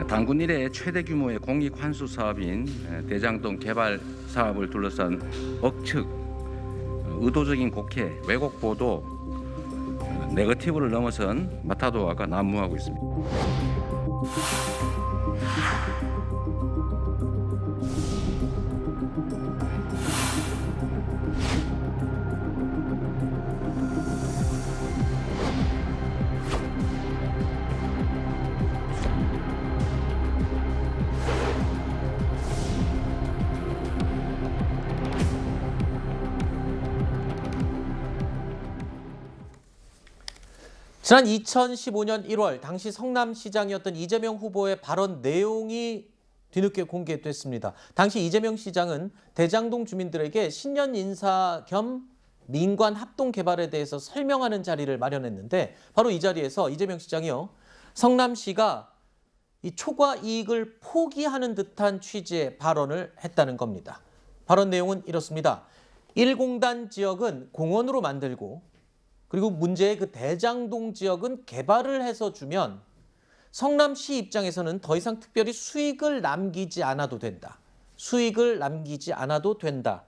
당군 이래 최대 규모의 공익 환수 사업인 대장동 개발 사업을 둘러싼 억측, 의도적인 곡해, 왜곡 보도, 네거티브를 넘어선 마타도화가 난무하고 있습니다. 지난 2015년 1월 당시 성남시장이었던 이재명 후보의 발언 내용이 뒤늦게 공개됐습니다. 당시 이재명 시장은 대장동 주민들에게 신년 인사 겸 민관 합동 개발에 대해서 설명하는 자리를 마련했는데 바로 이 자리에서 이재명 시장이요. 성남시가 이 초과 이익을 포기하는 듯한 취지의 발언을 했다는 겁니다. 발언 내용은 이렇습니다. 1공단 지역은 공원으로 만들고 그리고 문제의 그 대장동 지역은 개발을 해서 주면 성남시 입장에서는 더 이상 특별히 수익을 남기지 않아도 된다. 수익을 남기지 않아도 된다.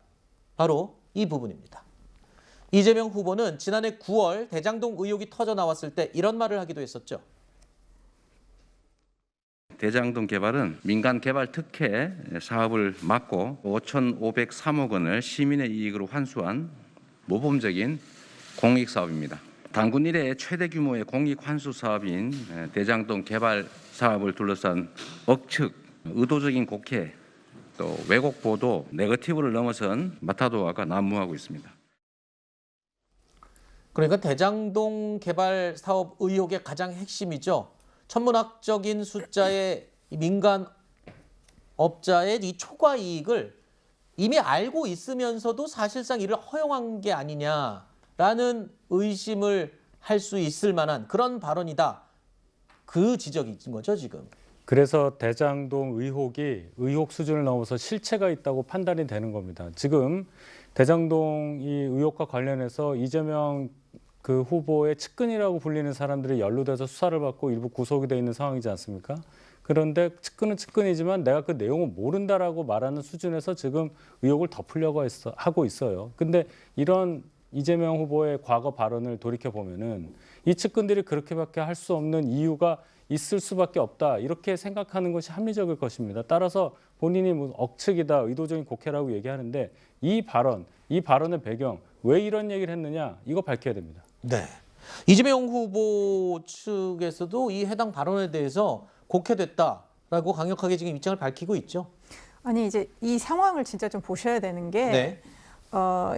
바로 이 부분입니다. 이재명 후보는 지난해 9월 대장동 의혹이 터져 나왔을 때 이런 말을 하기도 했었죠. 대장동 개발은 민간 개발 특혜 사업을 막고 5,503억 원을 시민의 이익으로 환수한 모범적인 공익 사업입니다. 당군 이래 최대 규모의 공익 환수 사업인 대장동 개발 사업을 둘러싼 억측, 의도적인 곡해, 또 왜곡 보도, 네거티브를 넘어선 마타도화가 난무하고 있습니다. 그러니까 대장동 개발 사업 의혹의 가장 핵심이죠. 천문학적인 숫자의 민간 업자의 이 초과 이익을 이미 알고 있으면서도 사실상 이를 허용한 게 아니냐라는 의심을 할 수 있을 만한 그런 발언이다. 그 지적이 있는 거죠, 지금. 그래서 대장동 의혹이 의혹 수준을 넘어서 실체가 있다고 판단이 되는 겁니다. 지금 대장동 이 의혹과 관련해서 이재명 그 후보의 측근이라고 불리는 사람들이 연루돼서 수사를 받고 일부 구속이 돼 있는 상황이지 않습니까? 그런데 측근은 측근이지만 내가 그 내용을 모른다라고 말하는 수준에서 지금 의혹을 덮으려고 하고 있어요. 근데 이런 이재명 후보의 과거 발언을 돌이켜보면은 이 측근들이 그렇게밖에 할 수 없는 이유가 있을 수밖에 없다. 이렇게 생각하는 것이 합리적일 것입니다. 따라서 본인이 뭐 억측이다, 의도적인 곡해라고 얘기하는데 이 발언의 배경, 왜 이런 얘기를 했느냐, 이거 밝혀야 됩니다. 네. 이재명 후보 측에서도 이 해당 발언에 대해서 곡해됐다라고 강력하게 지금 입장을 밝히고 있죠. 아니 이제 이 상황을 진짜 좀 보셔야 되는 게 네.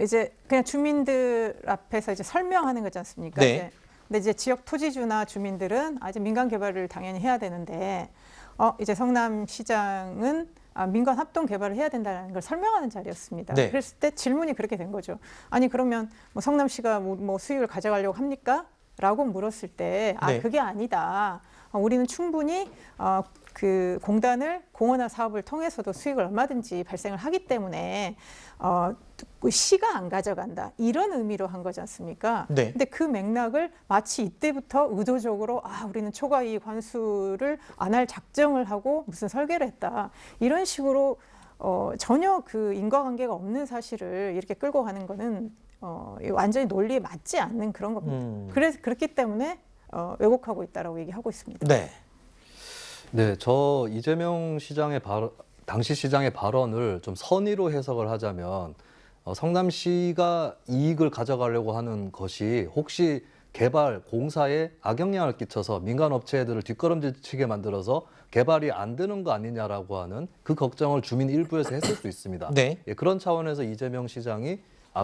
이제 그냥 주민들 앞에서 이제 설명하는 거지 않습니까? 네. 근데 이제 지역 토지주나 주민들은 아직 민간 개발을 당연히 해야 되는데 이제 성남시장은 민간 합동 개발을 해야 된다는 걸 설명하는 자리였습니다. 네. 그랬을 때 질문이 그렇게 된 거죠. 아니 그러면 뭐 성남시가 뭐 수익을 가져가려고 합니까? 라고 물었을 때 네. 그게 아니다. 우리는 충분히 그 공단을 공원화 사업을 통해서도 수익을 얼마든지 발생을 하기 때문에 시가 안 가져간다 이런 의미로 한 거지 않습니까? 네. 근데 그 맥락을 마치 이때부터 의도적으로 우리는 초과이익 환수를 안 할 작정을 하고 무슨 설계를 했다 이런 식으로 전혀 그 인과관계가 없는 사실을 이렇게 끌고 가는 거는 완전히 논리에 맞지 않는 그런 겁니다. 그래서 그렇기 때문에 왜곡하고 있다라고 얘기하고 있습니다. 네. 네, 저 이재명 시장의 당시 시장의 발언을 좀 선의로 해석을 하자면 성남시가 이익을 가져가려고 하는 것이 혹시 개발 공사에 악영향을 끼쳐서 민간 업체들을 뒷걸음질치게 만들어서 개발이 안 되는 거 아니냐라고 하는 그 걱정을 주민 일부에서 했을 수 있습니다. 네. 예, 그런 차원에서 이재명 시장이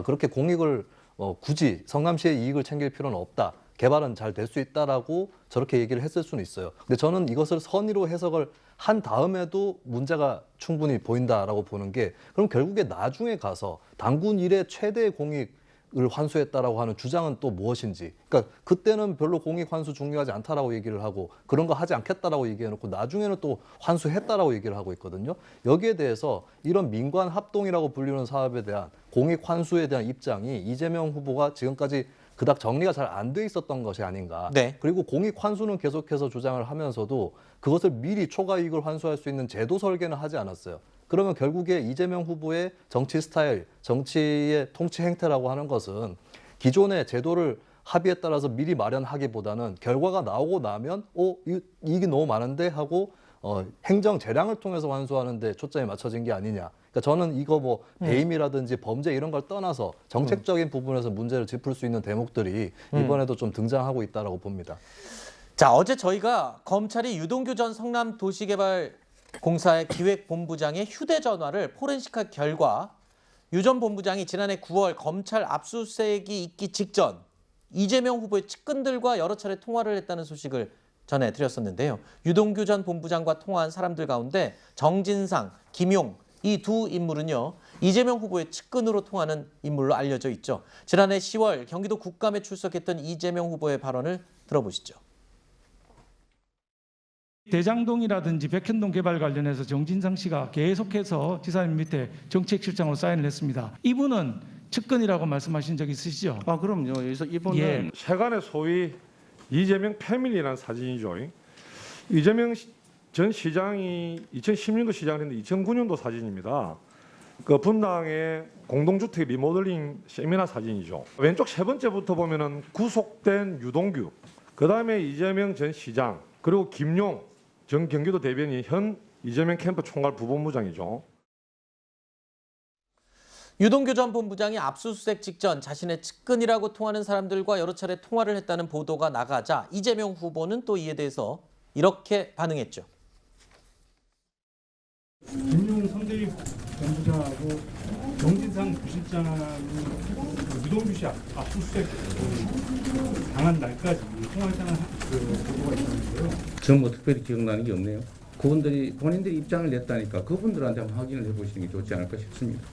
그렇게 공익을 굳이 성남시의 이익을 챙길 필요는 없다. 개발은 잘 될 수 있다라고 저렇게 얘기를 했을 수는 있어요. 근데 저는 이것을 선의로 해석을 한 다음에도 문제가 충분히 보인다라고 보는 게 그럼 결국에 나중에 가서 당군 일의 최대 공익 환수했다라고 하는 주장은 또 무엇인지. 그러니까 그때는 별로 공익 환수 중요하지 않다라고 얘기를 하고 그런 거 하지 않겠다라고 얘기해놓고 나중에는 또 환수했다라고 얘기를 하고 있거든요. 여기에 대해서 이런 민관 합동이라고 불리는 사업에 대한 공익 환수에 대한 입장이 이재명 후보가 지금까지 그닥 정리가 잘 안 돼 있었던 것이 아닌가. 네. 그리고 공익 환수는 계속해서 주장을 하면서도 그것을 미리 초과 이익을 환수할 수 있는 제도 설계는 하지 않았어요. 그러면 결국에 이재명 후보의 정치 스타일, 정치의 통치 행태라고 하는 것은 기존의 제도를 합의에 따라서 미리 마련하기보다는 결과가 나오고 나면 이익이 너무 많은데 하고 행정 재량을 통해서 환수하는 데 초점이 맞춰진 게 아니냐. 그러니까 저는 이거 뭐 배임이라든지 범죄 이런 걸 떠나서 정책적인 부분에서 문제를 짚을 수 있는 대목들이 이번에도 좀 등장하고 있다라고 봅니다. 자, 어제 저희가 검찰이 유동규 전 성남도시개발공사의 기획본부장의 휴대전화를 포렌식한 결과 유 전 본부장이 지난해 9월 검찰 압수수색이 있기 직전 이재명 후보의 측근들과 여러 차례 통화를 했다는 소식을 전해드렸었는데요. 유동규 전 본부장과 통화한 사람들 가운데 정진상, 김용 이 두 인물은요. 이재명 후보의 측근으로 통하는 인물로 알려져 있죠. 지난해 10월 경기도 국감에 출석했던 이재명 후보의 발언을 들어보시죠. 대장동이라든지 백현동 개발 관련해서 정진상 씨가 계속해서 지사님 밑에 정책실장으로 사인을 했습니다. 이분은 측근이라고 말씀하신 적 있으시죠? 아, 그럼요. 여기서 이분은 예. 세간의 소위 이재명 패밀리라는 사진이죠. 이재명 전 시장이 2010년도 시장인데 2009년도 사진입니다. 그 분당의 공동주택 리모델링 세미나 사진이죠. 왼쪽 세 번째부터 보면은 구속된 유동규, 그 다음에 이재명 전 시장, 그리고 김용 전 경기도 대변인 현 이재명 캠프 총괄 부본부장이죠. 유동규 전 본부장이 압수수색 직전 자신의 측근이라고 통하는 사람들과 여러 차례 통화를 했다는 보도가 나가자 이재명 후보는 또 이에 대해서 이렇게 반응했죠. 김용 선대위 본부장하고 정진상 부실장이 유동규 씨 압수수색 당한 날까지 통화했다는 보도가 있었는데요. 전 뭐 특별히 기억나는 게 없네요. 그분들이 본인들이 입장을 냈다니까 그분들한테 한번 확인을 해보시는 게 좋지 않을까 싶습니다.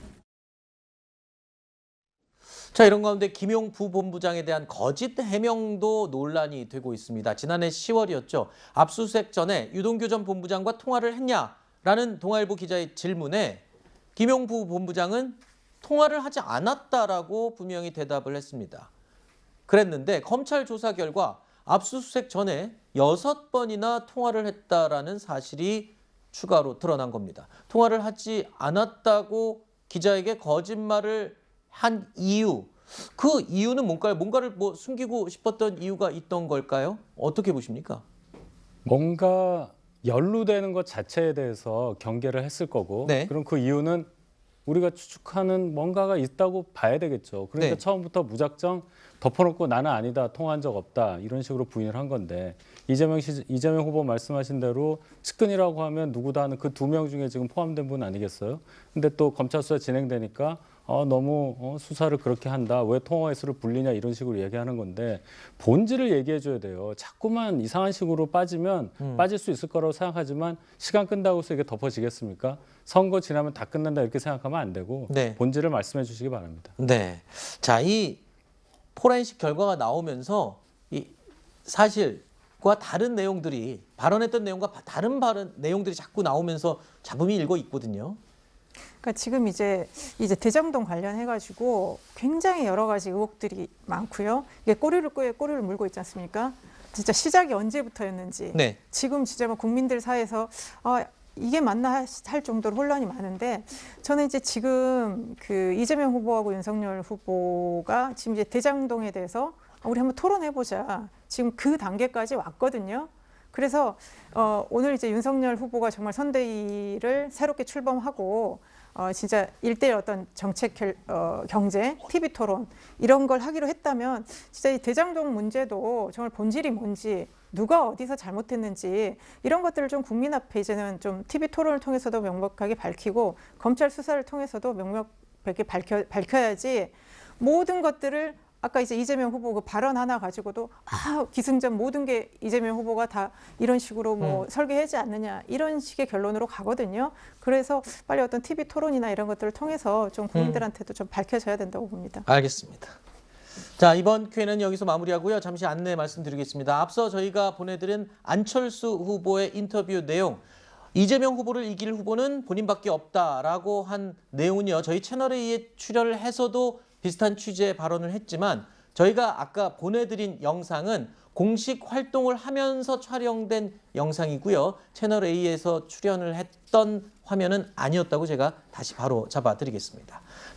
자, 이런 가운데 김용 부본부장에 대한 거짓 해명도 논란이 되고 있습니다. 지난해 10월이었죠. 압수수색 전에 유동규 전 본부장과 통화를 했냐라는 동아일보 기자의 질문에 김용 부본부장은 통화를 하지 않았다라고 분명히 대답을 했습니다. 그랬는데 검찰 조사 결과 압수수색 전에 6번이나 통화를 했다라는 사실이 추가로 드러난 겁니다. 통화를 하지 않았다고 기자에게 거짓말을 한 이유, 그 이유는 뭔가요? 뭔가를 뭐 숨기고 싶었던 이유가 있던 걸까요? 어떻게 보십니까? 뭔가 연루되는 것 자체에 대해서 경계를 했을 거고 네. 그럼 그 이유는 우리가 추측하는 뭔가가 있다고 봐야 되겠죠. 그러니까 네. 처음부터 무작정 덮어놓고 나는 아니다, 통화한 적 없다 이런 식으로 부인을 한 건데 이재명 후보 말씀하신 대로 측근이라고 하면 누구다 하는 그 2명 중에 지금 포함된 분 아니겠어요? 근데 또 검찰 수사 진행되니까 너무 수사를 그렇게 한다. 왜 통화 횟수를 불리냐 이런 식으로 얘기하는 건데 본질을 얘기해 줘야 돼요. 자꾸만 이상한 식으로 빠지면 빠질 수 있을 거라고 생각하지만 시간 끈다고 해서 이게 덮어지겠습니까? 선거 지나면 다 끝난다 이렇게 생각하면 안 되고 네. 본질을 말씀해 주시기 바랍니다. 네. 자, 이 포렌식 결과가 나오면서 이 사실과 다른 내용들이 발언했던 내용과 다른 내용들이 자꾸 나오면서 잡음이 일고 있거든요. 그러니까 지금 이제 대장동 관련해가지고 굉장히 여러 가지 의혹들이 많고요. 이게 꼬리를 물고 있지 않습니까? 진짜 시작이 언제부터였는지. 네. 지금 진짜 뭐 국민들 사이에서 이게 맞나 할 정도로 혼란이 많은데 저는 이제 지금 그 이재명 후보하고 윤석열 후보가 지금 이제 대장동에 대해서 우리 한번 토론해보자. 지금 그 단계까지 왔거든요. 그래서 오늘 이제 윤석열 후보가 정말 선대위를 새롭게 출범하고 진짜 일대일 어떤 정책 경제, TV 토론 이런 걸 하기로 했다면 진짜 이 대장동 문제도 정말 본질이 뭔지 누가 어디서 잘못했는지 이런 것들을 좀 국민 앞에 이제는 좀 TV 토론을 통해서도 명백하게 밝히고 검찰 수사를 통해서도 명백하게 밝혀야지 모든 것들을 아까 이제 이재명 후보 그 발언 하나 가지고도 기승전 모든 게 이재명 후보가 다 이런 식으로 뭐 설계하지 않느냐 이런 식의 결론으로 가거든요. 그래서 빨리 어떤 TV 토론이나 이런 것들을 통해서 좀 국민들한테도 좀 밝혀져야 된다고 봅니다. 알겠습니다. 자, 이번 Q&A는 여기서 마무리하고요. 잠시 안내 말씀드리겠습니다. 앞서 저희가 보내드린 안철수 후보의 인터뷰 내용, 이재명 후보를 이길 후보는 본인밖에 없다라고 한 내용은요. 저희 채널A에 출연을 해서도 비슷한 취지의 발언을 했지만 저희가 아까 보내드린 영상은 공식 활동을 하면서 촬영된 영상이고요. 채널A에서 출연을 했던 화면은 아니었다고 제가 다시 바로 잡아드리겠습니다.